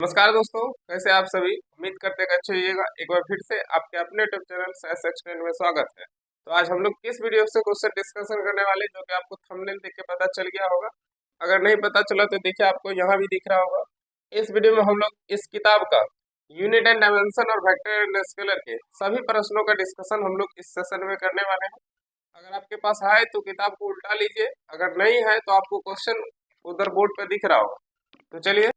नमस्कार दोस्तों, कैसे आप सभी। उम्मीद करते हैं कि अच्छे होइएगा। एक बार फिर से आपके अपने यूट्यूब चैनल साइंस एक्सटेंड में स्वागत है। तो आज हम लोग किस वीडियो से क्वेश्चन डिस्कशन करने वाले, जो कि आपको थंबनेल देख के पता चल गया होगा। अगर नहीं पता चला तो देखिए, आपको यहाँ भी दिख रहा होगा। इस वीडियो में हम लोग इस किताब का यूनिट एंड डायमेंशन और वेक्टर एंड स्केलर के सभी प्रश्नों का डिस्कशन हम लोग इस सेशन में करने वाले हैं। अगर आपके पास है तो किताब को उल्टा लीजिए, अगर नहीं है तो आपको क्वेश्चन उधर बोर्ड पे दिख रहा होगा। तो चलिए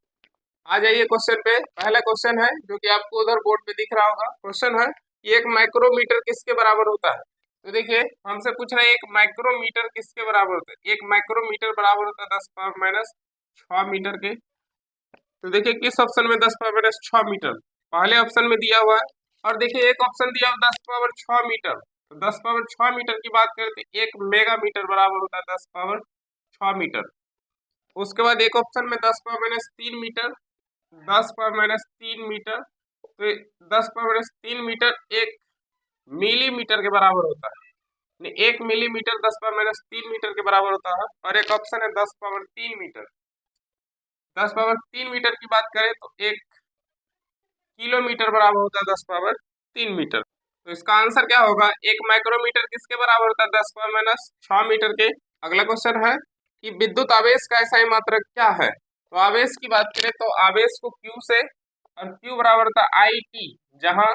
आ जाइए क्वेश्चन पे। पहला क्वेश्चन है जो कि आपको उधर बोर्ड पे दिख रहा होगा। क्वेश्चन है कि एक माइक्रोमीटर किसके बराबर होता है। तो देखिए, हमसे पूछ रहे हैं एक माइक्रोमीटर किसके बराबर होता है। एक माइक्रोमीटर बराबर होता है 10⁻⁶मीटर के। तो देखिए किस ऑप्शन में 10⁻⁶मीटर पहले ऑप्शन में दिया हुआ है। और देखिए एक ऑप्शन दिया हुआ 10⁻⁶मीटर। तो 10⁻⁶मीटर की बात करें तो 1 मेगामीटर बराबर होता है 10⁻⁶मीटर। उसके बाद एक ऑप्शन में 10⁻⁻3 मीटर, 10⁻⁻3 मीटर। तो 10⁻⁻3 मीटर 1 मिलीमीटर के बराबर होता है। 1 मिलीमीटर 10⁻⁻3 मीटर के बराबर होता है। और एक ऑप्शन है 10⁻3 मीटर। 10⁻3 मीटर की बात करें तो 1 किलोमीटर बराबर होता है 10⁻3 मीटर। तो इसका आंसर क्या होगा। एक माइक्रोमीटर किसके बराबर होता है 10⁻⁻⁴मीटर के। अगला क्वेश्चन है कि विद्युत आवेश का SI मात्रक क्या है। तो आवेश की बात करें तो आवेश को Q से, और Q बराबर होता है IT, जहां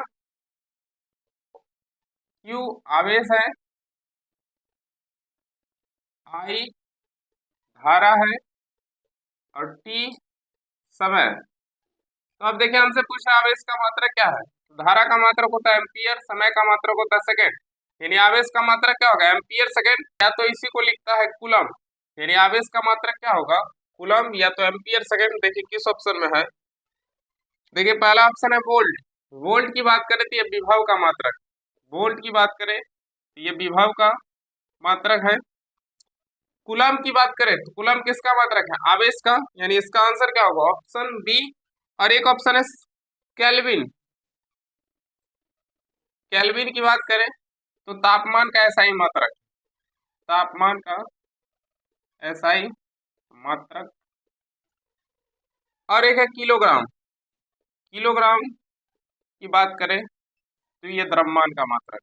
Q आवेश है, I धारा है, और T समय। तो अब देखिए हमसे पूछ रहा है आवेश का मात्रक क्या है। तो धारा का मात्रक होता है एम्पियर, समय का मात्रक होता है सेकेंड। यानी आवेश का मात्रक क्या होगा, एम्पियर सेकेंड, या तो इसी को लिखता है कूलम। यानी आवेश का मात्रक क्या होगा, कूलम या तो एम्पियर सेकेंड। देखिए किस ऑप्शन में है। देखिए पहला ऑप्शन है वोल्ट। वोल्ट की बात करें तो ये विभव का मात्रक। वोल्ट की बात करें तो ये विभव का मात्रक है। कूलम की बात करें तो कूलम किसका मात्रक है, आवेश का। यानी इसका आंसर क्या होगा, ऑप्शन बी। और एक ऑप्शन है केल्विन। केल्विन की बात करें तो तापमान का SI मात्रक। तापमान का SI मात्रक। और एक है किलोग्राम। किलोग्राम की बात करें तो ये द्रव्यमान का मात्रक।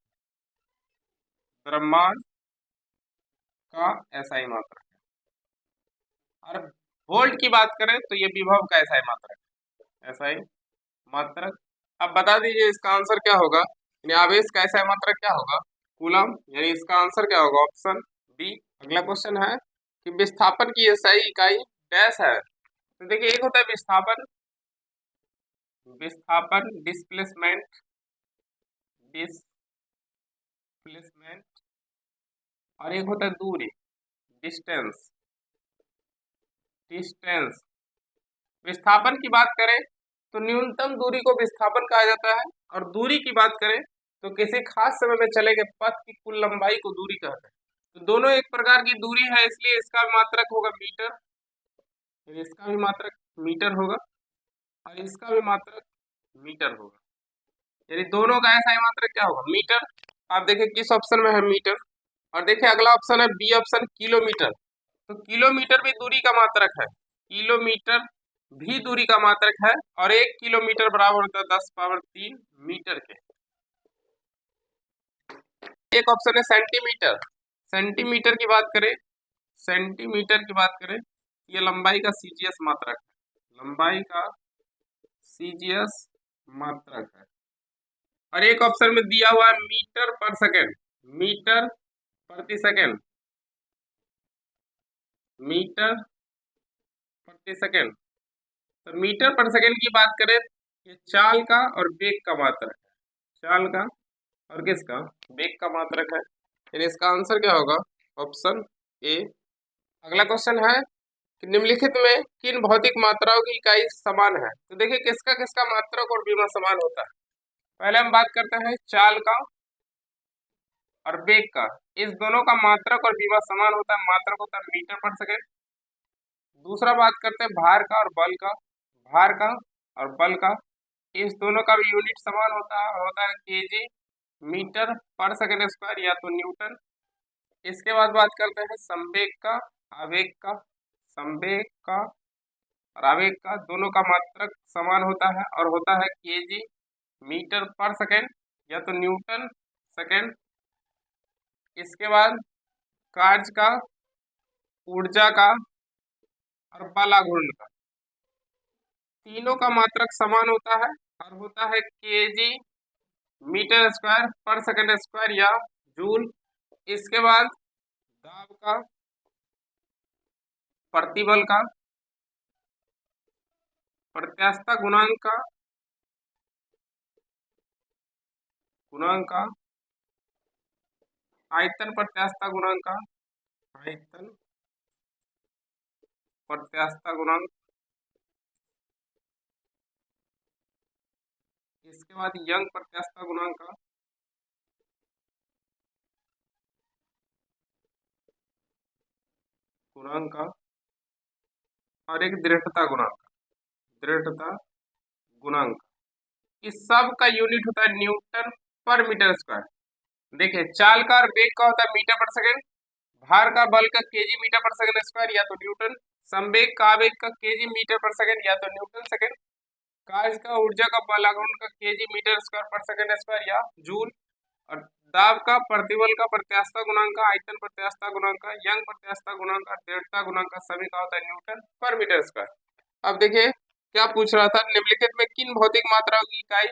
द्रव्यमान का SI मात्रक है। और वोल्ट की बात करें तो ये विभव का SI मात्रक है। SI मात्रक। अब बता दीजिए इसका आंसर क्या होगा। यानी आवेश का SI मात्रक क्या होगा, कूलम। यानी इसका आंसर क्या होगा, ऑप्शन बी। अगला क्वेश्चन है कि विस्थापन की SI इकाई डैश है। तो देखिए एक होता है विस्थापन, विस्थापन डिस्प्लेसमेंट, डिस्प्लेसमेंट। और एक होता है दूरी, डिस्टेंस, डिस्टेंस। विस्थापन की बात करें तो न्यूनतम दूरी को विस्थापन कहा जाता है। और दूरी की बात करें तो किसी खास समय में चले गए पथ की कुल लंबाई को दूरी कहते हैं। तो दोनों एक प्रकार की दूरी है, इसलिए इसका भी मात्रक होगा मीटर। फिर इसका भी मात्रक मीटर होगा, और इसका भी मात्रक मीटर होगा। यानी दोनों का ऐसा ही मात्रक क्या होगा, मीटर। आप देखिए किस ऑप्शन में है, मीटर। और देखिए अगला ऑप्शन है बी ऑप्शन, किलोमीटर। तो किलोमीटर भी दूरी का मात्रक है। किलोमीटर भी दूरी का मात्रक है। और 1 किलोमीटर बराबर होता है 10⁻3 मीटर के। एक ऑप्शन है सेंटीमीटर। सेंटीमीटर की बात करें, सेंटीमीटर की बात करें, ये लंबाई का CGS मात्रक है। लंबाई का CGS मात्रक है। और एक ऑप्शन में दिया हुआ है मीटर पर सेकेंड। मीटर प्रति सेकेंड, मीटर प्रति सेकेंड। तो मीटर पर सेकेंड की बात करें, ये चाल का और वेग का मात्रक है। चाल का और किसका, वेग का मात्रक है। यानी इसका आंसर क्या होगा, ऑप्शन ए। अगला क्वेश्चन है कि निम्नलिखित में किन भौतिक मात्राओं की इकाई समान है। तो देखिए किसका किसका मात्रक और विमा समान होता है। पहले हम बात करते हैं चाल का और वेग का। इस दोनों का मात्रक और विमा समान होता है। मात्रक होता है मीटर पर सेकेंड। दूसरा बात करते हैं भार का और बल का। भार का और बल का, इस दोनों का भी यूनिट समान होता है केजी मीटर पर सेकेंड स्क्वायर, या तो न्यूटन। इसके बाद बात करते हैं संवेग का, आवेग का। संवेग का और आवेग का, दोनों का मात्रक समान होता है और होता है केजी मीटर पर सेकेंड या तो न्यूटन सेकेंड। इसके बाद कार्य का, ऊर्जा का और बल आघूर्ण का, तीनों का मात्रक समान होता है और होता है केजी मीटर स्क्वायर पर सेकेंड स्क्वायर या जूल। इसके बाद दाब का, प्रतिबल का, प्रत्यास्थता गुणांक का, आयतन प्रत्यास्थता गुणांक का, आयतन प्रत्यास्थता गुणांक। इसके बाद यंग प्रत्यास्थता गुणांक का, और एक दृढ़ता गुणांक, दृढ़ता गुणांक। इस सब का यूनिट होता है न्यूटन पर मीटर स्क्वायर। देखिए, चाल का और वेग का होता है मीटर पर सेकेंड, भार का बल का केजी मीटर पर सेकेंड स्क्वायर या तो न्यूटन, संवेग का आवेग का केजी मीटर पर सेकेंड या तो न्यूटन सेकेंड, कार्य का, ऊर्जा का, बल आघूर्ण का केजी मीटर स्क्वायर पर सेकेंड स्क्वायर या जूल, और दाब का, प्रतिबल का, प्रत्यास्थता गुणांक का, आयतन प्रत्यास्थता गुणांक का, यंग प्रत्यास्थता गुणांक का, दृढ़ता गुणांक का, सभी का होता है न्यूटन पर मीटर स्क्वायर। अब देखिए क्या पूछ रहा था, निम्नलिखित में किन भौतिक मात्राओं की इकाई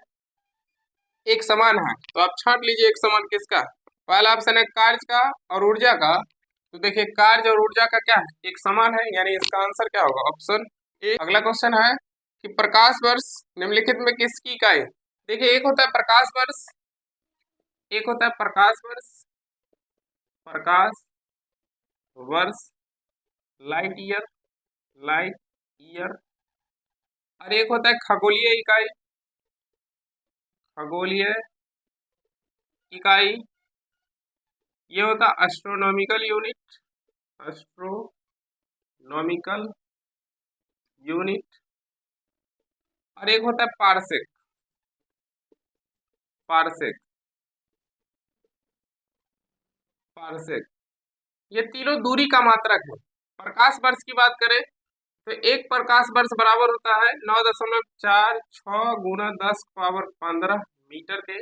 एक समान है? तो आप छांट लीजिए एक समान किसका। पहला ऑप्शन है कार्य का और ऊर्जा का। तो देखिए कार्य और ऊर्जा का क्या है, एक समान है, यानी इसका आंसर क्या होगा, ऑप्शन ए। अगला क्वेश्चन है कि प्रकाश वर्ष निम्नलिखित में किसकी इकाई? देखिए एक होता है प्रकाश वर्ष, एक होता है प्रकाश वर्ष, प्रकाश वर्ष, लाइट ईयर, लाइट ईयर, और एक होता है खगोलीय इकाई, खगोलीय इकाई, ये होता है एस्ट्रोनॉमिकल यूनिट, एस्ट्रोनॉमिकल यूनिट, और एक होता है पारसेक, पारसेक, पारसेक। ये तीनों दूरी का मात्रक है। प्रकाश वर्ष की बात करें तो एक प्रकाश वर्ष बराबर होता है 9.46 गुना 10 पावर 15 मीटर के।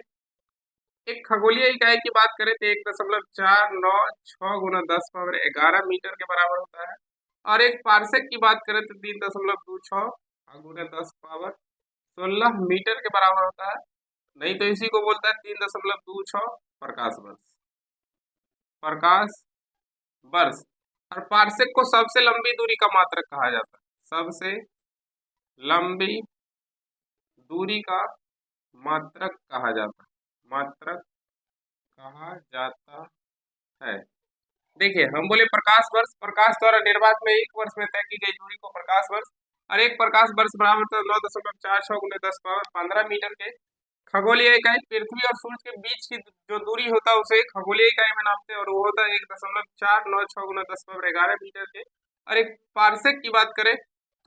एक खगोलीय इकाई की बात करें तो 1.496 गुना 10 पावर 11 मीटर के बराबर होता है, और एक पारसेक की बात करें तो 3.26 गुना 10 पावर 16 मीटर के बराबर होता है। नहीं तो इसी को बोलता है 3.26 प्रकाश वर्ष, प्रकाश वर्ष। और पारसेक को सबसे लंबी दूरी का मात्रक कहा जाता है, सबसे लंबी दूरी का मात्रक कहा जाता है, मात्रक कहा जाता है। देखिए हम बोले प्रकाश वर्ष, प्रकाश द्वारा निर्वात में एक वर्ष में तय की गई दूरी को प्रकाश वर्ष, और एक प्रकाश वर्ष बराबर होता है 9.46 गुना 10 पावर 15 मीटर के। खगोलीय इकाई पृथ्वी और सूर्य के बीच की जो दूरी होता है उसे खगोलीय इकाई में नापते हैं, और वो होता है 1.496 गुना 10 पावर 11 मीटर के। और एक पारसेक की बात करें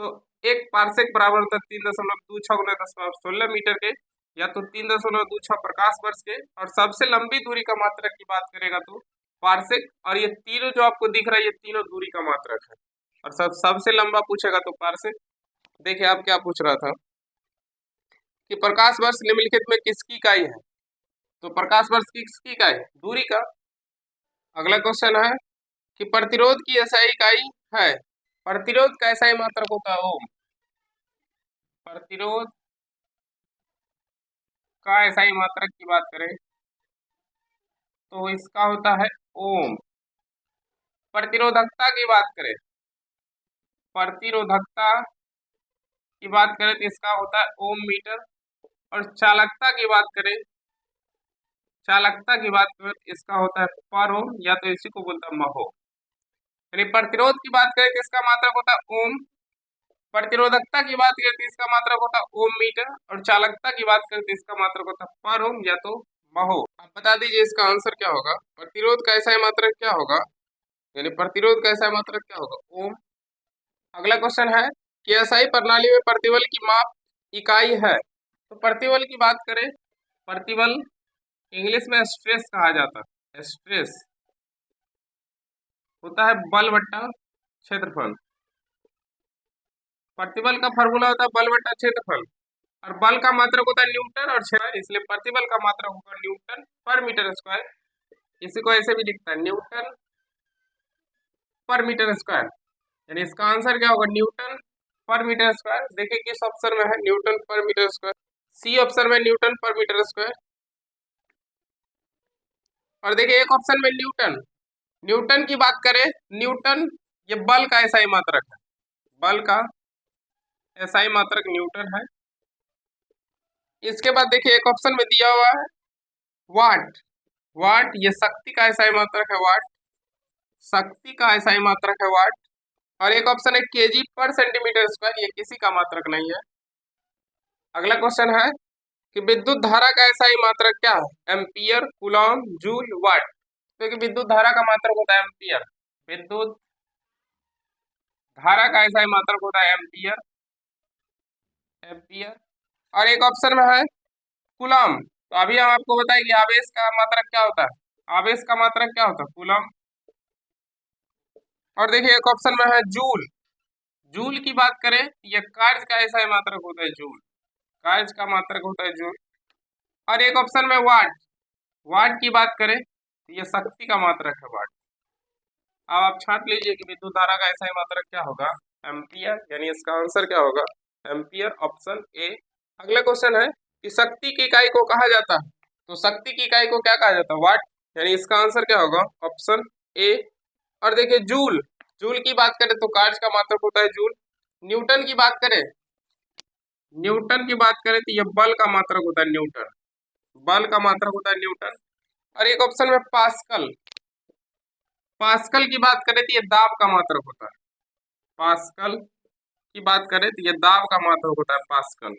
तो एक पारसेक बराबर होता है 3.26 गुना 10 पावर 16 मीटर के, या तो 3.26 प्रकाश वर्ष के। और सबसे लंबी दूरी का मात्रक की बात करेगा तो पारसेक, और ये तीनों जो आपको दिख रहा है ये तीनों दूरी का मात्रक है, और सबसे लंबा पूछेगा तो पारसेक। देखिए आप क्या पूछ रहा था कि प्रकाश वर्ष निम्नलिखित में किसकी इकाई है? तो प्रकाश वर्ष किसकी इकाई है? दूरी का। अगला क्वेश्चन है कि प्रतिरोध की एसआई इकाई है। प्रतिरोध का एसआई मात्रक होता है ओम। प्रतिरोध का एसआई मात्रक की बात करें तो इसका होता है ओम। प्रतिरोधकता की बात करें, प्रतिरोधकता की बात करें तो इसका होता है ओम मीटर। और चालकता की बात करें, चालकता की बात करें तो इसका होता है पर ओम, या तो इसी को बोलता है महो। यानी प्रतिरोध की बात करें तो इसका मात्रक होता है ओम, प्रतिरोधकता की बात करें तो इसका मात्रक होता है ओम मीटर, और चालकता की बात करें तो इसका मात्रक होता है पर ओम या तो महो। आप बता दीजिए इसका आंसर क्या होगा, प्रतिरोध का ऐसा मात्रक क्या होगा, यानी प्रतिरोध का ऐसा मात्रक क्या होगा, ओम। अगला क्वेश्चन है कि एसआई प्रणाली में प्रतिबल की माप इकाई है। तो प्रतिबल की बात करें, प्रतिबल इंग्लिश में स्ट्रेस कहा जाता है। स्ट्रेस होता है बल बट्टा क्षेत्रफल, प्रतिबल का फॉर्मूला होता है बल बटा क्षेत्रफल, और बल का मात्रक होता है न्यूटन और क्षेत्रफल, इसलिए प्रतिबल का मात्रक होगा न्यूटन पर मीटर स्क्वायर। इसी को ऐसे भी लिखता है न्यूटन पर मीटर स्क्वायर, यानी इसका आंसर क्या होगा न्यूटन पर मीटर स्क्वायर। देखिए किस ऑप्शन में है न्यूटन पर मीटर स्क्वायर, सी ऑप्शन में न्यूटन पर मीटर स्क्वायर। और देखिए एक ऑप्शन में न्यूटन, न्यूटन की बात करें, न्यूटन ये बल का एसआई मात्रक है, बल का एसआई मात्रक न्यूटन है। इसके बाद देखिए एक ऑप्शन में दिया हुआ है वाट, वाट ये शक्ति का एसआई मात्रक है, वाट शक्ति का एसआई मात्रक है वाट। और एक ऑप्शन है केजी पर सेंटीमीटर स्क्वायर, ये किसी का मात्रक नहीं है। अगला क्वेश्चन है कि विद्युत धारा का एसआई मात्रक क्या है, एम्पियर, कूलॉम, जूल, वाट। तो कि विद्युत धारा का मात्रक होता है एम्पियर, विद्युत धारा का एसआई मात्रक होता है एम्पियर, एम्पियर। और एक ऑप्शन में है कूलॉम, तो अभी हम आपको बताएं कि आवेश का मात्रक क्या होता है, आवेश का मात्रक क्या होता है कूलॉम। और देखिए एक ऑप्शन में है जूल, जूल की बात करें ये कार्य का एसआई मात्रक होता है जूल, कार्य का मात्रक होता है जूल। और एक ऑप्शन में वाट, वाट की बात करें तो ये शक्ति का मात्रक है वाट। अब आप छांट लीजिए कि विद्युत धारा का एसआई मात्रक क्या होगा, एम्पियर, यानी इसका आंसर क्या होगा एम्पियर, ऑप्शन ए। अगला क्वेश्चन है कि शक्ति की इकाई को कहा जाता है, तो शक्ति की इकाई को क्या कहा जाता है वाट, यानी इसका आंसर क्या होगा ऑप्शन ए। और देखिए जूल, जूल की बात करें तो कार्य का मात्रक होता है जूल। न्यूटन की बात करें, न्यूटन की बात करें तो ये बल का मात्रक होता है न्यूटन, बल का मात्रक होता है न्यूटन। और एक ऑप्शन में पास्कल, पास्कल की बात करें तो ये दाब का मात्रक होता है, पास्कल की बात करें तो ये दाब का मात्रक होता है पास्कल।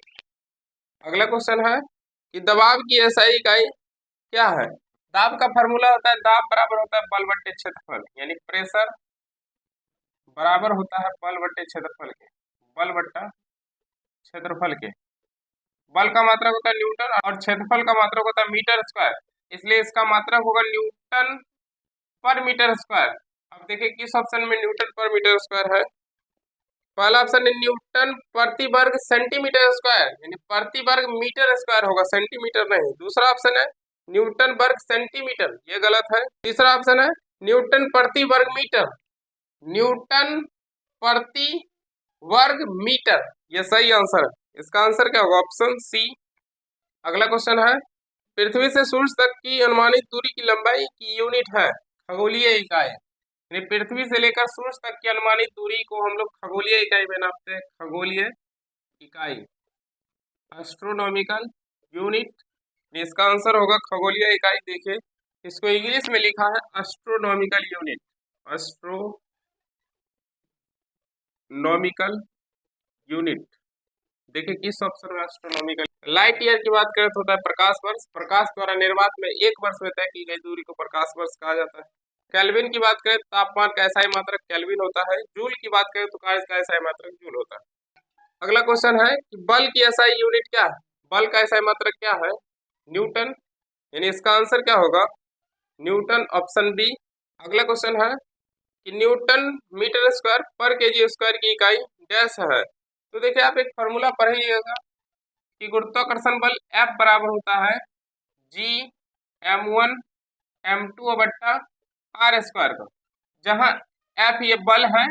अगला क्वेश्चन है कि दबाव की एसआई इकाई क्या है, दाब का फॉर्मूला होता है दाब बराबर होता है बल बट्टे क्षेत्रफल, यानी प्रेशर बराबर होता है बल बट्टे क्षेत्रफल के, बल बट्टा क्षेत्रफल के। बल का मात्रक होता है न्यूटन और क्षेत्रफल का मात्रक होता है मीटर स्क्वायर, इसलिए इसका मात्रक होगा न्यूटन पर मीटर स्क्वायर। अब देखिए किस ऑप्शन में न्यूटन पर मीटर स्क्वायर है, पहला ऑप्शन है न्यूटन प्रति वर्ग सेंटीमीटर स्क्वायर, यानी प्रति वर्ग मीटर स्क्वायर होगा सेंटीमीटर नहीं। दूसरा ऑप्शन है न्यूटन वर्ग सेंटीमीटर, ये गलत है। तीसरा ऑप्शन है न्यूटन प्रति वर्ग मीटर, न्यूटन प्रति वर्ग मीटर, ये सही आंसर है। इसका आंसर क्या होगा ऑप्शन सी। अगला क्वेश्चन है पृथ्वी से सूर्य तक की अनुमानित दूरी की लंबाई की यूनिट है खगोलीय इकाई, यानी पृथ्वी से लेकर सूर्य तक की अनुमानित दूरी को हम लोग खगोलीय इकाई में नापते हैं, खगोलीय इकाई, एस्ट्रोनॉमिकल यूनिट। इसका आंसर होगा खगोलीय इकाई। देखिए इसको इंग्लिश में लिखा है एस्ट्रोनॉमिकल यूनिट, एस्ट्रोनॉमिकल यूनिट। देखिए किस ऑप्शन में एस्ट्रोनॉमिकल। लाइट ईयर की बात करें तो होता है प्रकाश वर्ष, प्रकाश द्वारा निर्वात में एक वर्ष में तय की गई दूरी को प्रकाश वर्ष कहा जाता है। केल्विन की बात करें तापमान का एसआई मात्रक केल्विन होता है। जूल की बात करें तो कार्य का एसआई मात्रक जूल होता है। अगला क्वेश्चन है कि बल की एसआई यूनिट क्या है, बल का एसआई मात्रक क्या है न्यूटन, यानी इसका आंसर क्या होगा न्यूटन, ऑप्शन बी। अगला क्वेश्चन है कि न्यूटन मीटर स्क्वायर पर केजी स्क्वायर की इकाई डैश है। तो देखिए आप एक फॉर्मूला पढ़िएगा कि गुरुत्वाकर्षण बल F बराबर होता है G m1 m2 बट्टा r स्क्वायर का, जहां F ये बल है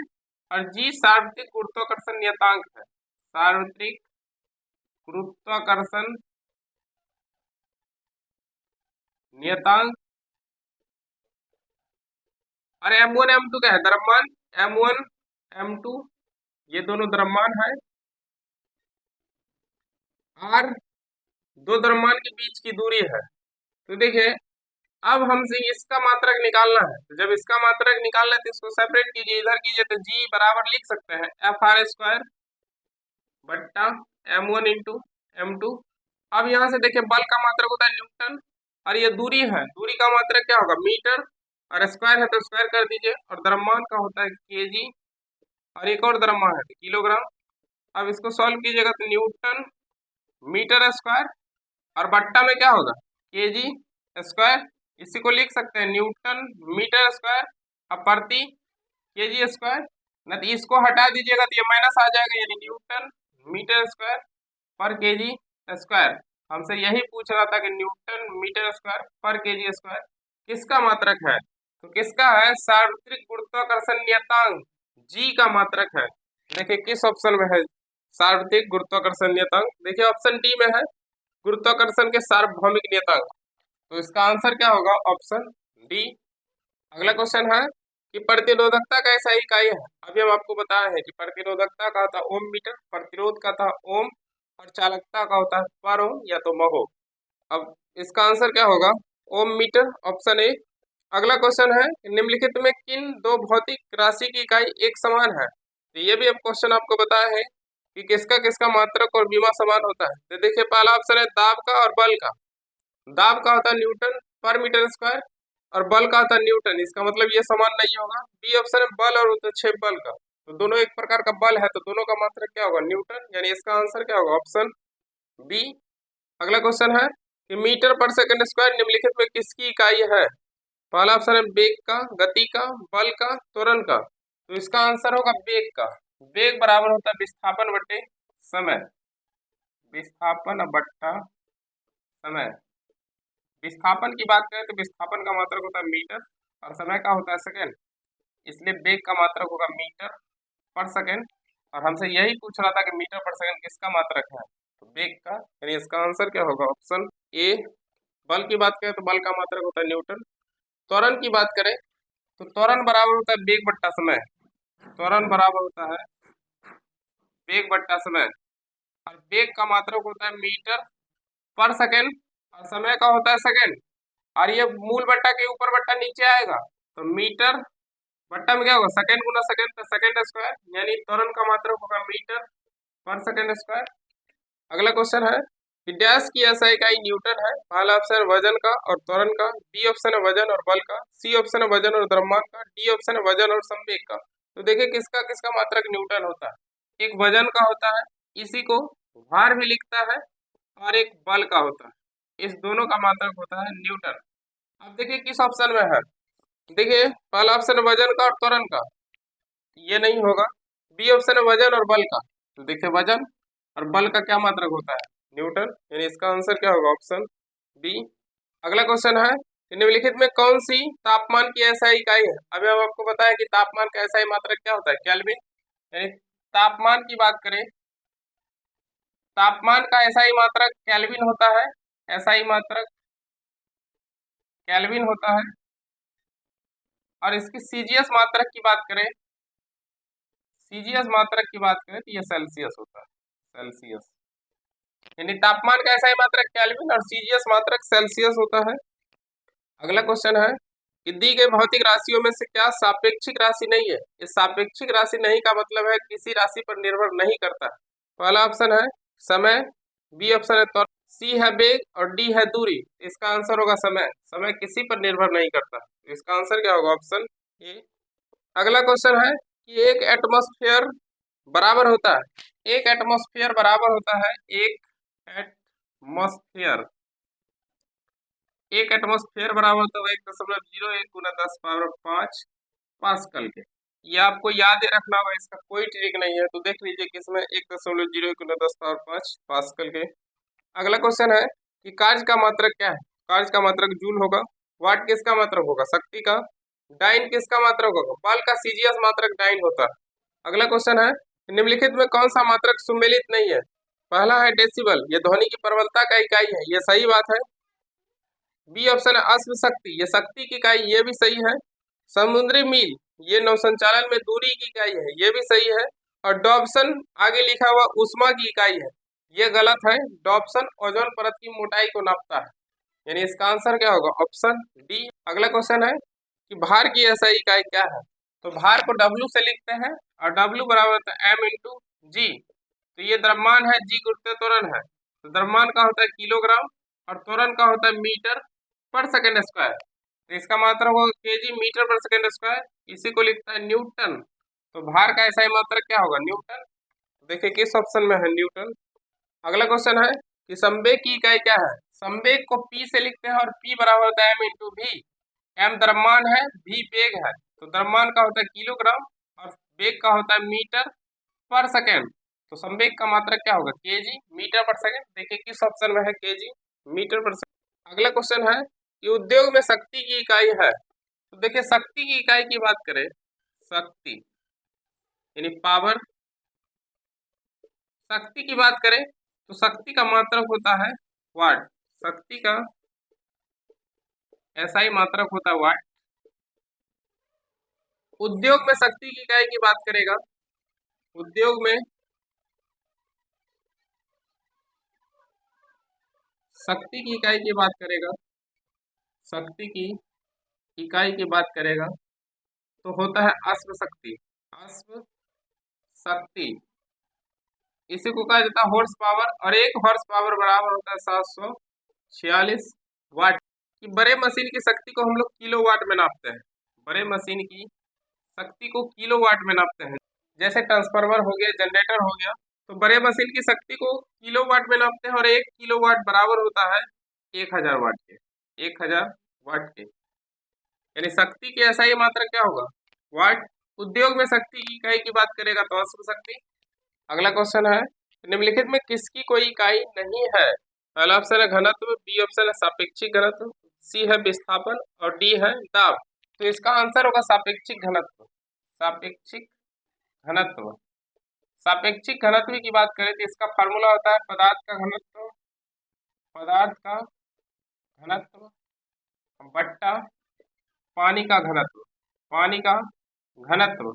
और G सार्वत्रिक गुरुत्वाकर्षण नियतांक है, सार्वत्रिक गुरुत्वाकर्षण नियतांक। और m1 m2 क्या है द्रव्यमान, m1 m2 ये दोनों द्रव्यमान है, r दो द्रव्यमान के बीच की दूरी है। तो देखिए अब हमसे इसका मात्रक निकालना है, तो जब इसका मात्रक निकालना है तो इसको सेपरेट कीजिए, इधर कीजिए तो G बराबर लिख सकते हैं FR स्क्वायर बट्टा m1 इंटू m2। अब यहाँ से देखिए बल का मात्रक होता है न्यूटन और ये दूरी है, दूरी का मात्रक क्या होगा मीटर, और स्क्वायर है तो स्क्वायर कर दीजिए, और द्रव्यमान का होता है केजी, और एक और द्रव्यमान है तो किलोग्राम। अब इसको सॉल्व कीजिएगा तो न्यूटन मीटर स्क्वायर और बट्टा में क्या होगा केजी स्क्वायर, इसी को लिख सकते हैं न्यूटन मीटर स्क्वायर अब प्रति केजी स्क्वायर। ना तो इसको हटा दीजिएगा तो ये माइनस आ जाएगा, यानी न्यूटन मीटर स्क्वायर पर केजी स्क्वायर। हमसे यही पूछ रहा था कि न्यूटन मीटर स्क्वायर पर केजी स्क्वायर किसका मात्रक है, तो किसका है, सार्वत्रिक गुरुत्वाकर्षण नियतांक जी का मात्रक है। देखिए किस ऑप्शन में है सार्वत्रिक गुरुत्वाकर्षण नियतांक, देखिए ऑप्शन डी में है गुरुत्वाकर्षण के सार्वभौमिक नियतांक, तो इसका आंसर क्या होगा, ऑप्शन डी। अगला क्वेश्चन है कि प्रतिरोधकता का ऐसा इकाई है, अभी हम आपको बताया है कि प्रतिरोधकता का था ओम मीटर, प्रतिरोध का था ओम, और चालकता का होता है पर ओम या तो महो। अब इसका आंसर क्या होगा, ओम मीटर, ऑप्शन ए। अगला क्वेश्चन है निम्नलिखित में किन दो भौतिक राशि की इकाई एक समान है, तो ये भी अब क्वेश्चन आपको बताया है कि किसका किसका मात्रक और विमा समान होता है। तो देखिए पहला ऑप्शन है दाब का और बल का। दाब का होता है न्यूटन पर मीटर स्क्वायर और बल का होता है न्यूटन, इसका मतलब ये समान नहीं होगा। बी ऑप्शन है बल और उत्क्षेप बल का, तो दोनों एक प्रकार का बल है, तो दोनों का मात्रक क्या होगा, न्यूटन, यानी इसका आंसर क्या होगा, ऑप्शन बी। अगला क्वेश्चन है कि मीटर पर सेकंड स्क्वायर निम्नलिखित में किसकी इकाई है, पहला ऑप्शन है वेग का, गति का, बल का, त्वरण का, तो इसका आंसर होगा वेग का। वेग बराबर होता है विस्थापन बटे समय, विस्थापन बट्टा समय। विस्थापन की बात करें तो विस्थापन का मात्रक होता है मीटर और समय का होता है सेकंड, इसलिए वेग का मात्रक होगा मीटर पर सेकंड, और हमसे यही पूछ रहा था कि मीटर पर सेकंड किसका मात्रक है, तो वेग का, यानी इसका आंसर क्या होगा, ऑप्शन ए। बल की बात करें तो बल का मात्रक होता है न्यूटन। त्वरण की बात करें तो त्वरण बराबर होता है वेग बट्टा समय, त्वरण बराबर होता है वेग बट्टा समय, और वेग का मात्रक होता है मीटर पर सेकंड और समय का होता है सेकंड, और ये मूल बट्टा के ऊपर बट्टा नीचे आएगा, तो मीटर बट्टा में क्या होगा, सेकंड गुना सेकंड तो सेकंड स्क्वायर, यानी त्वरण का मात्रक होगा मीटर पर सेकंड स्क्वायर। अगला क्वेश्चन है कि डैश की ऐसा इकाई न्यूटन है, पहला ऑप्शन है वजन का और त्वरण का, बी ऑप्शन है वजन और बल का, सी ऑप्शन है वजन और द्रव्यमान का, डी ऑप्शन है वजन और संवेग का। तो देखिए किसका किसका मात्रक न्यूटन होता है, एक वजन का होता है, इसी को भार भी लिखता है, और एक बल का होता है, इस दोनों का मात्रक होता है न्यूटन। अब देखिए किस ऑप्शन में है, देखिए पहला ऑप्शन है वजन का और त्वरण का, ये नहीं होगा। बी ऑप्शन है वजन और बल का, तो देखिए वजन और बल का क्या मात्रक होता है, न्यूटन, यानी इसका आंसर क्या होगा, ऑप्शन बी। अगला क्वेश्चन है कि निम्नलिखित में कौन सी तापमान की एसआई इकाई है, अभी हम आपको बताया कि तापमान का एसआई मात्रक क्या होता है, केल्विन, यानी तापमान की बात करें, तापमान का एसआई मात्रक केल्विन होता है, एसआई मात्रक केल्विन होता है। और इसकी सीजीएस मात्रक की बात करें, सीजीएस मात्रक की बात करें तो ये सेल्सियस होता है, सेल्सियस, यानी तापमान का एसआई मात्रक केल्विन और सीजीएस मात्रक सेल्सियस होता है। अगला क्वेश्चन है कि दी गई भौतिक राशियों में से क्या सापेक्षिक राशि नहीं है, इस सापेक्षिक राशि नहीं का मतलब है किसी राशि पर निर्भर नहीं करता। पहला ऑप्शन है समय, बी ऑप्शन है त्वरण, सी है वेग और डी है दूरी, इसका आंसर होगा समय, समय किसी पर निर्भर नहीं करता, इसका आंसर क्या होगा, ऑप्शन ए। अगला क्वेश्चन है कि एक एटमॉस्फेयर बराबर होता है, एक एटमॉस्फेयर बराबर होता है, एटमॉस्फेयर एक एटमॉस्फेयर बराबर होता है 1.01 गुना 10⁵ पास्कल के। ये आपको याद रखना होगा, इसका कोई ट्रिक नहीं है, तो देख लीजिए कि इसमें 1.01 गुना 10⁵ पास्कल के। अगला क्वेश्चन है कि कार्य का मात्रक क्या है, कार्य का मात्रक जूल होगा। वाट किसका मात्रक होगा, शक्ति का। डाइन किसका मात्रक होगा, बल का, सीजीएस मात्रक डाइन होता है। अगला क्वेश्चन है निम्नलिखित में कौन सा मात्रक सुमेलित नहीं है, पहला है डेसिबल, ये ध्वनि की प्रबलता का इकाई है, ये सही बात है। बी ऑप्शन है अश्व शक्ति, ये शक्ति की इकाई, ये भी सही है। समुद्री मील, ये नौसंचालन में दूरी की इकाई है, ये भी सही है। और डॉप्सन आगे लिखा हुआ उष्मा की इकाई है, ये गलत है। डॉप्सन ओजोन परत की मोटाई को नापता है, यानी इसका आंसर क्या होगा, ऑप्शन डी। अगला क्वेश्चन है कि भार की ऐसा इकाई क्या है, तो भार को डब्ल्यू से लिखते हैं और डब्ल्यू बराबर होता है एम इंटू जी, तो ये द्रव्यमान है, जी गुरुत्व त्वरण है, तो द्रव्यमान का होता है किलोग्राम और त्वरण का होता है मीटर पर सेकंड स्क्वायर, तो इसका मात्रक होगा केजी मीटर पर सेकंड स्क्वायर, इसी को लिखता है न्यूटन, तो भार का ऐसा ही मात्रक क्या होगा, न्यूटन। देखिए किस ऑप्शन में है, न्यूटन। अगला क्वेश्चन है कि संवेग की इकाई क्या है, संवेग को पी से लिखते हैं और पी बराबर होता है एम इंटू भी। एम द्रव्यमान है, भी वेग है, तो द्रव्यमान का होता है किलोग्राम और वेग का होता है मीटर पर सेकेंड, तो संवेग का मात्रक क्या होगा, केजी मीटर पर सेकेंड। देखिए किस ऑप्शन में है, केजी मीटर पर सेकेंड। अगला क्वेश्चन है कि उद्योग में शक्ति की इकाई है, तो देखिए शक्ति की इकाई की बात करें, शक्ति यानी पावर, शक्ति की बात करें तो शक्ति का मात्रक होता है वाट, शक्ति का SI मात्रक होता है वाट। उद्योग में शक्ति की इकाई की बात करेगा, उद्योग में शक्ति की इकाई की बात करेगा, शक्ति की इकाई की बात करेगा तो होता है अश्व शक्ति, अश्व शक्ति। इसी को कहा जाता है हॉर्स पावर, और एक हॉर्स पावर बराबर होता है 746 वाट। कि बड़े मशीन की शक्ति को हम लोग किलोवाट में नापते हैं, बड़े मशीन की शक्ति को किलोवाट में नापते हैं। जैसे ट्रांसफार्मर हो गया, जनरेटर हो गया, तो बड़े मशीन की शक्ति को किलोवाट में नापते हैं, और 1 किलोवाट बराबर होता है 1000 वाट के, 1000 वाट के। यानी शक्ति की ऐसा ही मात्रा क्या होगा, वाट। उद्योग में शक्ति की इकाई की बात करेगा तो अश्व शक्ति। अगला क्वेश्चन है निम्नलिखित में किसकी कोई इकाई नहीं है। पहला ऑप्शन है घनत्व, बी ऑप्शन है सापेक्षिक घनत्व, सी है विस्थापन और डी है दाब। तो इसका आंसर होगा सापेक्षिक घनत्व, सापेक्षिक घनत्व। सापेक्षिक घनत्व की बात करें तो इसका फार्मूला होता है पदार्थ का घनत्व, पदार्थ का घनत्व बट्टा पानी का घनत्व, पानी का घनत्व।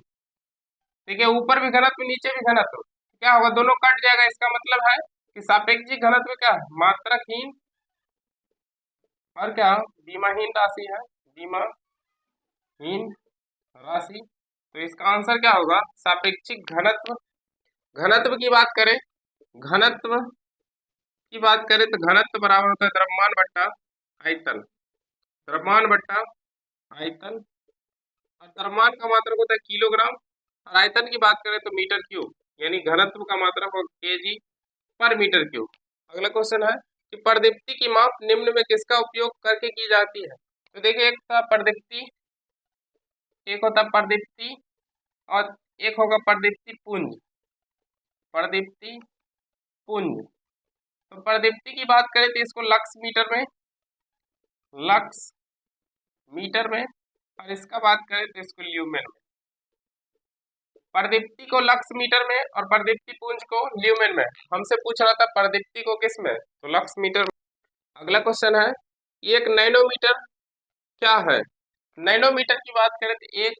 ठीक है, ऊपर भी घनत्व नीचे भी घनत्व, क्या होगा, दोनों कट जाएगा। इसका मतलब है कि सापेक्षिक घनत्व क्या है, मात्रकहीन और क्या विमाहीन राशि है, विमाहीन राशि। तो इसका आंसर क्या होगा, सापेक्षिक घनत्व। घनत्व की बात करें, घनत्व की बात करें तो घनत्व बराबर होता है द्रव्यमान बट्टा आयतन, द्रव्यमान बट्टा आयतन। और द्रव्यमान का मात्रक होता है किलोग्राम, और आयतन की बात करें तो मीटर क्यूब, यानी घनत्व का मात्रक होगा केजी पर मीटर क्यूब। अगला क्वेश्चन है कि प्रदीप्ति की माप निम्न में किसका उपयोग करके की जाती है। तो देखिए एक था प्रदीप्ति, एक होता प्रदीप्ति और एक होगा प्रदीप्ति पुंज, प्रदीप्ति पुंज। तो प्रदीप्ति की बात करें तो इसको लक्स मीटर में, लक्स मीटर में, और इसका बात करें तो इसको ल्यूमेन में। प्रदीप्ति को लक्स मीटर में और प्रदीप्ति पुंज को ल्यूमेन में। हमसे पूछ रहा था प्रदीप्ति को किस में, तो लक्स मीटर में। अगला क्वेश्चन है एक नैनोमीटर क्या है। नैनोमीटर की बात करें तो एक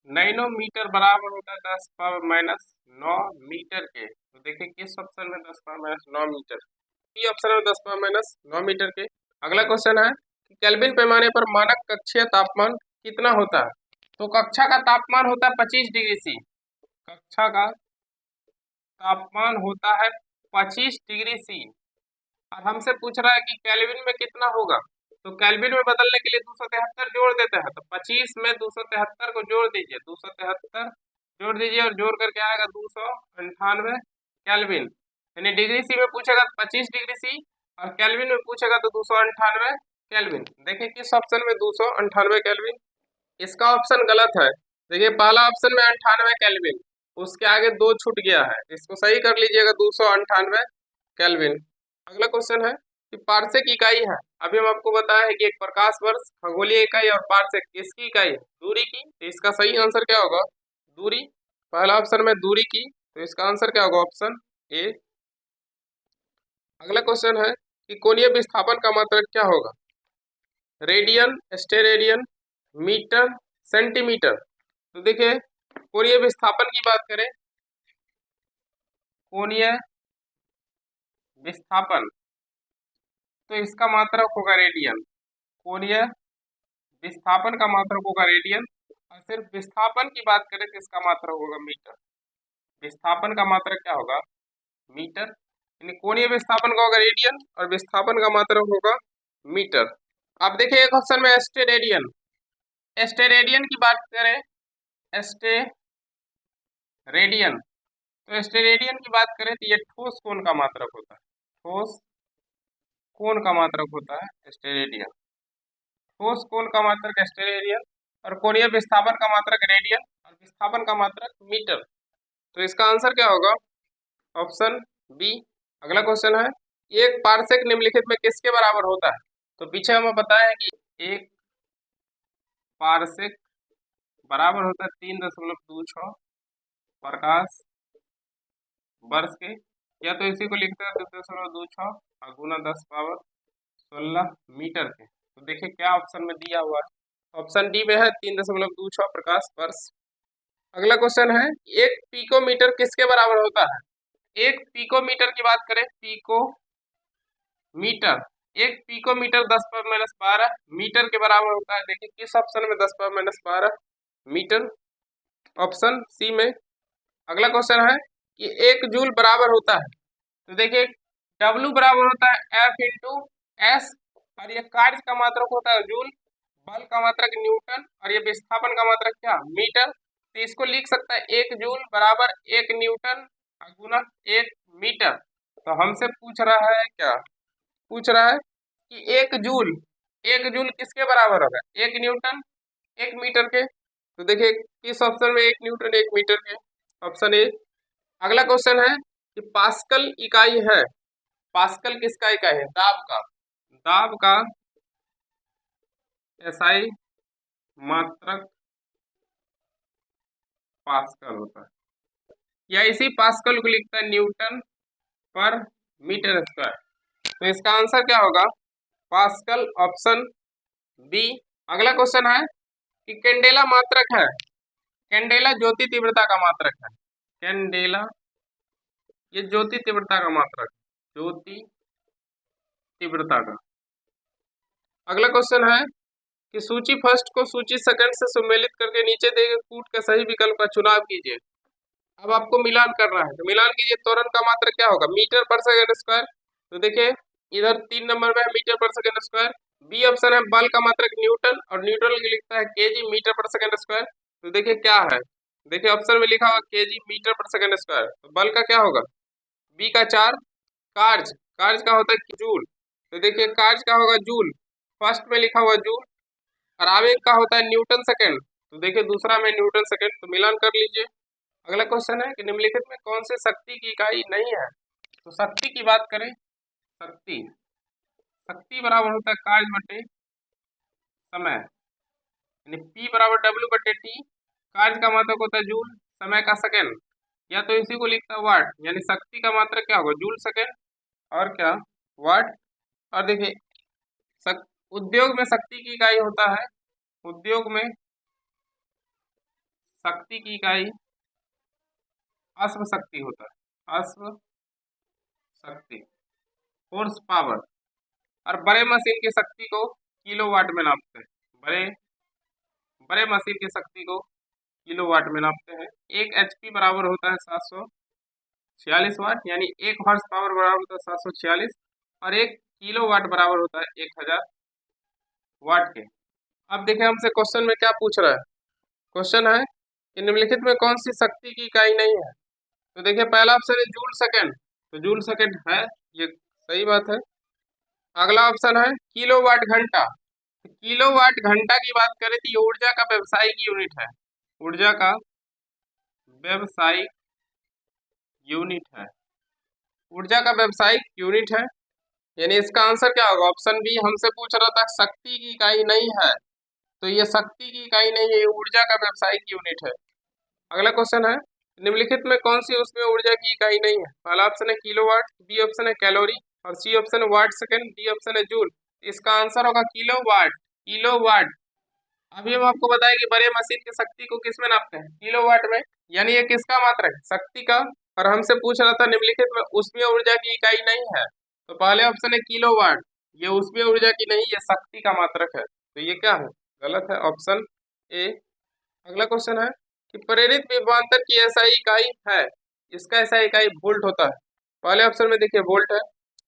नैनोमीटर बराबर होता है 10⁻⁻9 मीटर के। तो देखिए किस ऑप्शन में 10⁻⁹ मीटर, ये ऑप्शन है 10⁻⁹ मीटर के। अगला क्वेश्चन है कि केल्विन पैमाने पर मानक कक्षीय तापमान कितना होता है। तो कक्षा का तापमान होता है 25 डिग्री सी, कक्षा का तापमान होता है 25 डिग्री सी। और हमसे पूछ रहा है कि केल्विन में कितना होगा, तो केल्विन में बदलने के लिए 273 जोड़ देते हैं, तो 25 में 273 को जोड़ दीजिए, 273 जोड़ दीजिए और जोड़ करके आएगा 298 केल्विन। यानी डिग्री सी में पूछेगा तो 25 डिग्री सी, और केल्विन में पूछेगा तो 298 केल्विन। देखिए किस ऑप्शन में 298 केल्विन, इसका ऑप्शन गलत है। देखिए पहला ऑप्शन में 98 केल्विन, उसके आगे 2 छूट गया है, इसको सही कर लीजिएगा 298 केल्विन। अगला क्वेश्चन है कि पारसेक इकाई है। अभी हम आपको बताया है कि एक प्रकाश वर्ष खगोलीय इकाई और पारसेक किसकी इकाई है, दूरी की। तो इसका सही आंसर क्या होगा, दूरी। पहला ऑप्शन में दूरी की, तो इसका आंसर क्या होगा, ऑप्शन ए। अगला क्वेश्चन है कि कोणीय विस्थापन का मात्रक क्या होगा, रेडियन, स्टेरेडियन, मीटर, सेंटीमीटर। तो देखिए कोणीय विस्थापन की बात करें, कोणीय विस्थापन, तो इसका मात्रक होगा रेडियन, कोणीय विस्थापन का मात्रक होगा रेडियन। और सिर्फ विस्थापन की बात करें तो इसका मात्रक होगा मीटर, विस्थापन का मात्रक क्या होगा, मीटर। यानी कोणीय विस्थापन का होगा रेडियन और विस्थापन का मात्रक होगा मीटर। अब देखिए एक ऑप्शन में स्टेरेडियन, स्टेरेडियन की बात करें, स्टेरेडियन, तो स्टेरेडियन की बात करें तो ये ठोस कोण का मात्रक होता है, ठोस कोण का मात्रक होता है स्टेरेडियन, ठोस कोण का मात्रक स्टेरेडियन। और कोणीय विस्थापन का मात्रक रेडियन और विस्थापन का मात्रक मीटर। तो इसका आंसर क्या होगा? Option B. अगला क्वेश्चन है, एक पारसेक निम्नलिखित में किसके बराबर होता है? तो पीछे हमें बताया है कि एक पारसेक बराबर होता है 3.26 प्रकाश वर्ष के, या तो इसी को लिखते हैं 2.26 और गुना 10⁻16 मीटर के। तो देखिए क्या ऑप्शन में दिया हुआ है, ऑप्शन डी में है 3.26 प्रकाश वर्ष। अगला क्वेश्चन है, एक पिकोमीटर किसके बराबर होता है? एक पिकोमीटर की बात करें, पिकोमीटर, एक पिकोमीटर 10⁻12 मीटर के बराबर होता है। देखिए किस ऑप्शन में 10⁻12 मीटर? ऑप्शन सी में। अगला क्वेश्चन है कि एक जूल बराबर होता है, तो देखिए W बराबर होता है F इंटू एस, और ये कार्य का मात्रक होता है जूल, बल का मात्रक न्यूटन, और ये विस्थापन का मात्रक क्या? मीटर। तो इसको लिख सकता है 1 जूल बराबर 1 न्यूटन गुना 1 मीटर। तो हमसे पूछ रहा है क्या? पूछ रहा है कि 1 जूल किसके बराबर होगा? 1 न्यूटन 1 मीटर के। तो देखिए किस ऑप्शन में 1 न्यूटन 1 मीटर के? Option A. अगला क्वेश्चन है कि पास्कल इकाई है, पास्कल किसका इकाई है? दाब का, दाब का एसआई मात्रक पास्कल होता है, या इसी पास्कल को लिखता है न्यूटन पर मीटर स्क्वायर। तो इसका आंसर क्या होगा? Pascal, option B. अगला क्वेश्चन है कि कैंडेला मात्रक है, कैंडेला ज्योति तीव्रता का मात्रक है, कैंडेला ये ज्योति तीव्रता का मात्रक, ज्योति तीव्रता का। अगला क्वेश्चन है कि सूची फर्स्ट को सूची सेकंड से सम्मिलित करके नीचे दिए गए कूट के सही विकल्प का चुनाव कीजिए। अब आपको मिलान करना है, तो मिलान कीजिए। त्वरण का मात्रक क्या होगा? मीटर पर सेकंड स्क्वायर। तो देखिए इधर 3 नंबर में है मीटर पर सेकंड स्क्वायर। बी ऑप्शन है बल का मात्रक न्यूटन, और न्यूटन की लिखता है केजी मीटर पर सेकंड स्क्वायर। तो देखिए क्या है, देखिए ऑप्शन में लिखा हुआ केजी मीटर पर सेकंड स्क्वायर, तो बल का क्या होगा? बी का 4। कार्य, कार्य का होता है जूल, तो देखिए कार्य का होगा जूल, फर्स्ट में लिखा हुआ जूल, और आवेग का होता है न्यूटन सेकंड, तो देखिए दूसरा में न्यूटन सेकंड। तो मिलान कर लीजिए। अगला क्वेश्चन है कि निम्नलिखित में कौन से शक्ति की इकाई नहीं है? तो शक्ति की बात करें, शक्ति, शक्ति बराबर होता है कार्य बटे समय, यानी P बराबर W बटे T। कार्य का मात्रक होता है जूल, समय का सेकंड, या तो इसी को लिखता है वाट, यानी शक्ति का मात्रक क्या होगा? जूल सेकंड, और क्या? वाट। और देखिए उद्योग में शक्ति की इकाई होता है, उद्योग में शक्ति की इकाई अश्व शक्ति होता है, अश्व शक्ति, फोर्स पावर। और बड़े मशीन की शक्ति को किलोवाट में नापते हैं, बड़े बड़े मशीन की शक्ति को किलोवाट में नापते हैं। 1 HP बराबर होता है 746 वाट, यानी 1 हॉर्स पावर बराबर होता है 746, और 1 किलोवाट बराबर होता है 1000 वाट के। अब देखिए हमसे क्वेश्चन में क्या पूछ रहा है। क्वेश्चन है कि निम्नलिखित में कौन सी शक्ति की इकाई नहीं है? तो देखिए पहला ऑप्शन है जूल सेकंड, तो जूल सेकंड है, ये सही बात है। अगला ऑप्शन है किलोवाट घंटा, तो किलोवाट घंटा की बात करें तो ये ऊर्जा का व्यवसायिक यूनिट है, ऊर्जा का व्यवसायिक यूनिट है, ऊर्जा का व्यवसायिक यूनिट है, यानी इसका आंसर क्या होगा? Option B. हमसे पूछ रहा था शक्ति की इकाई नहीं है, तो ये शक्ति की इकाई नहीं है, ये ऊर्जा का व्यवसायिक यूनिट है। अगला क्वेश्चन है निम्नलिखित में कौन सी उसमें ऊर्जा की इकाई नहीं है? पहला ऑप्शन है किलोवाट, बी ऑप्शन है कैलोरी, और सी ऑप्शन है वाट सेकंड, डी ऑप्शन है जूल। इसका आंसर होगा किलोवाट, किलोवाट। अभी हम आपको बताएं कि बड़े मशीन की शक्ति को किस में नापते हैं? किलोवाट में, यानी ये किसका मात्रक है? शक्ति का। और हमसे पूछ रहा था निम्नलिखित में उसमें ऊर्जा की इकाई नहीं है, तो पहले ऑप्शन है किलोवाट, ये उसमें ऊर्जा की नहीं, ये शक्ति का मात्रक है, तो ये क्या है? गलत है, ऑप्शन ए। अगला क्वेश्चन है कि प्रेरित विभवांतर की ऐसा इकाई है, इसका ऐसा इकाई वोल्ट होता है। पहले ऑप्शन में देखिए वोल्ट है।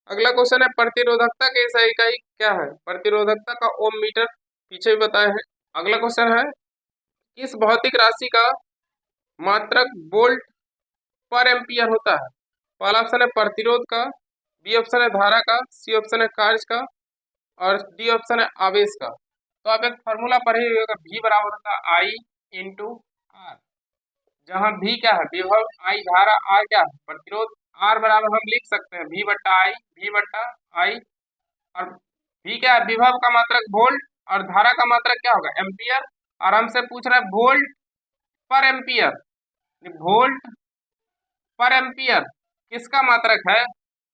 अगला क्वेश्चन है प्रतिरोधकता की ऐसा इकाई क्या है? प्रतिरोधकता का ओम मीटर, पीछे भी बताए हैं। अगला क्वेश्चन है किस भौतिक राशि का मात्रक वोल्ट पर एम्पियर होता है? पहला ऑप्शन है प्रतिरोध का, बी ऑप्शन है धारा का, सी ऑप्शन है कार्य का, और डी ऑप्शन है आवेश का। तो आप एक फार्मूला पढ़े ही होगा, V बराबर होता है I इंटू आर, जहाँ V क्या है, विभव, I धारा, R क्या है प्रतिरोध। R बराबर हम लिख सकते हैं V बट्टा I, और V क्या है, विभव का मात्रक वोल्ट, और धारा का मात्रक क्या होगा, एम्पियर। और हमसे पूछ रहा है वोल्ट पर एम्पियर, वोल्ट पर एम्पियर किसका मात्रक है,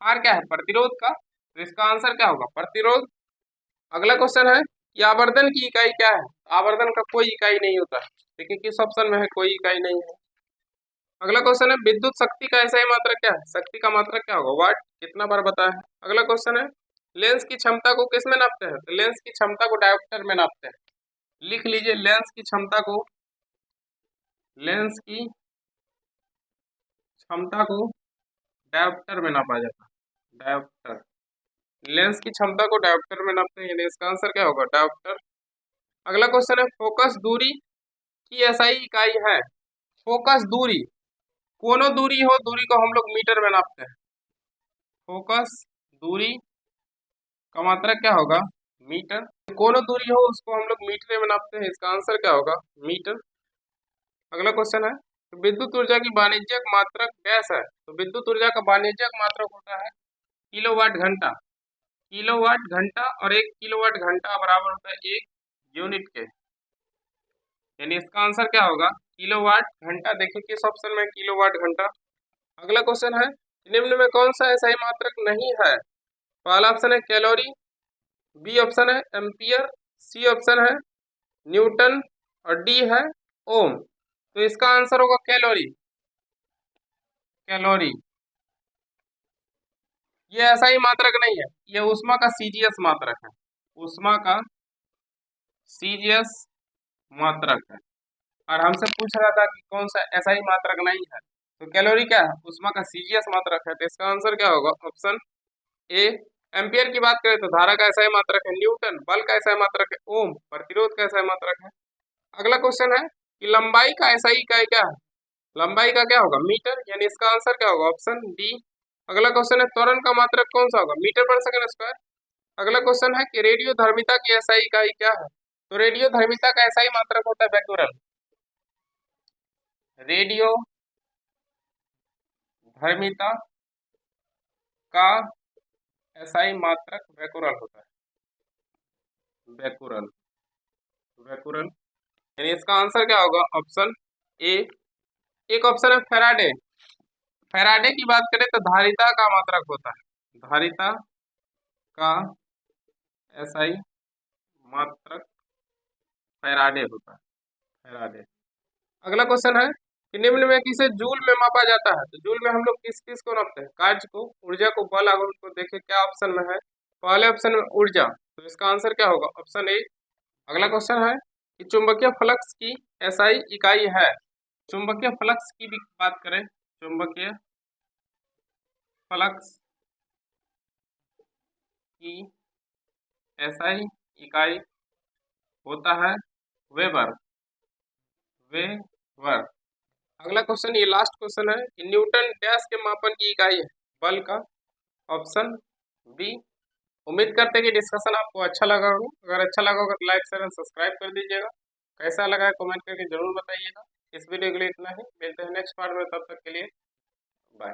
R क्या है, प्रतिरोध का, तो इसका आंसर क्या होगा, प्रतिरोध। अगला क्वेश्चन है कि आवर्धन की इकाई क्या है। आवर्धन का कोई इकाई नहीं होता है, देखिए किस ऑप्शन में है, कोई इकाई नहीं है। अगला क्वेश्चन है विद्युत शक्ति का ऐसा ही मात्रक क्या है, शक्ति का मात्रक क्या होगा, वाट, कितना बार बताया है। अगला क्वेश्चन है लेंस की क्षमता को किस में नापते हैं, तो लेंस की क्षमता को डायोप्टर में नापते हैं। लिख लीजिए, लेंस की क्षमता को डायोप्टर में नापा जाता है, डायोप्टर। लेंस की क्षमता को डायोप्टर में नापते हैं, यानी इसका आंसर क्या होगा, डायोप्टर। अगला क्वेश्चन है फोकस दूरी की एसआई इकाई है। फोकस दूरी, कोनो दूरी हो, दूरी को हम लोग मीटर में नापते हैं। फोकस दूरी का मात्रक क्या होगा, मीटर। कोनो दूरी हो उसको हम लोग मीटर में नापते हैं, इसका आंसर क्या होगा, मीटर। अगला क्वेश्चन है तो विद्युत ऊर्जा की वाणिज्यिक मात्रक डैश है। तो विद्युत ऊर्जा का वाणिज्यिक मात्रक होता है किलोवाट घंटा। किलोवाट घंटा, और 1 किलोवाट घंटा बराबर होता है 1 यूनिट के, यानी इसका आंसर क्या होगा, किलोवाट घंटा। देखिए किस ऑप्शन में किलोवाट घंटा। अगला क्वेश्चन है निम्न में कौन सा ऐसा ही मात्रक नहीं है। पहला ऑप्शन है कैलोरी, बी ऑप्शन है एम्पियर, सी ऑप्शन है न्यूटन, और डी है ओम। तो इसका आंसर होगा कैलोरी। कैलोरी ये ऐसा ही मात्रक नहीं है, ये ऊष्मा का सीजीएस मात्रक है, ऊष्मा का सीजीएस मात्रक है। और हमसे पूछ रहा था कि कौन सा ऐसा ही मात्रक नहीं है, तो कैलोरी क्या है, ऊष्मा का सीजीएस मात्रक है, तो इसका आंसर क्या होगा, ऑप्शन ए। एम्पियर की बात करें तो धारा का ऐसा ही मात्रक है न्यूटन, बल का ऐसा ही मात्रक है ओम, प्रतिरोध का ऐसा ही मात्रक है। अगला क्वेश्चन है कि लंबाई का ऐसा ही इकाई क्या है। लंबाई का क्या होगा, मीटर, यानी इसका आंसर क्या होगा, ऑप्शन डी। अगला क्वेश्चन है त्वरण का मात्रक कौन सा होगा, मीटर पर सेकंड स्क्वायर। अगला क्वेश्चन है कि रेडियो धर्मिता की ऐसा ही इकाई क्या है। तो रेडियो धर्मिता का ऐसा ही मात्रक होता है बेक्यूरल। रेडियो धर्मिता का ऐसा ही मात्रक बेक्यूरल होता है, बेक्यूरल, बेक्यूरल, यानी इसका आंसर क्या होगा, ऑप्शन ए। एक ऑप्शन है फैराडे। फैराडे की बात करें तो धारिता का मात्रक होता है, धारिता का ऐसा ही मात्रक फैराडे होता है, फैराडे। अगला क्वेश्चन है कि निम्न में किसे जूल में मापा जाता है। तो जूल में हम लोग किस किस को नापते हैं, कार्य को, ऊर्जा को, बल आघूर्ण को। देखिए क्या ऑप्शन में है, पहले ऑप्शन में ऊर्जा, तो इसका आंसर क्या होगा, ऑप्शन ए। अगला क्वेश्चन है कि चुंबकीय फ्लक्स की एसआई इकाई है। चुंबकीय फ्लक्स की भी बात करें, चुंबकीय फ्लक्स की एसआई इकाई होता है वेबर, वेबर। अगला क्वेश्चन, ये लास्ट क्वेश्चन है कि न्यूटन डैश के मापन की इकाई है, बल का, ऑप्शन बी। उम्मीद करते हैं कि डिस्कशन आपको अच्छा लगा होगा। अगर अच्छा लगा होगा तो लाइक शेयर एंड सब्सक्राइब कर दीजिएगा। कैसा लगा है कमेंट करके जरूर बताइएगा। इस वीडियो के लिए इतना ही, मिलते हैं नेक्स्ट पार्ट में, तब तक के लिए बाय।